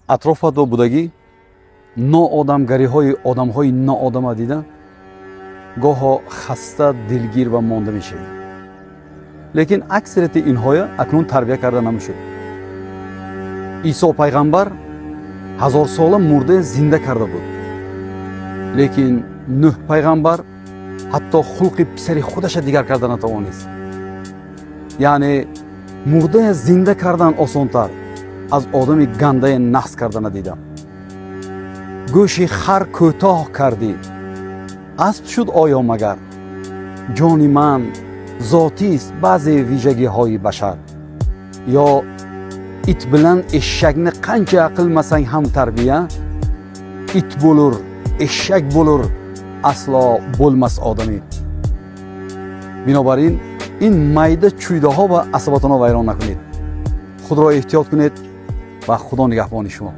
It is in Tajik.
атрофато будагӣ ноодамгариҳои одамҳои ноодама дида гоҳо хаста, дилгир ва монда мешавӣ. лекин аксарияти инҳоя акнун тарбия карда намешуд. исо пайғамбар ҳазорсола мурда зинда карда буд. лекин нӯҳ пайғамбар ҳатто хулқи писари худаша дигар карда натавонист. яъне мурдая зинда кардан осонтар аз одами гандае нахс карда надидам. гӯши хар кӯтоҳ кардӣ, асп шуд оё магар? ҷони ман зотист баъзе вижагиҳои башар. ё ит билан эшшакни қанча ақл масang ҳам тарбия, ит bo'lur, эшшак bo'lur, асло bo'lmas odamӣ. бинобар ин ин майда чӯйдаҳо ва асабатонро вайрон накунед. худро эҳтиёт кунед ва худо нигаҳбони шумо.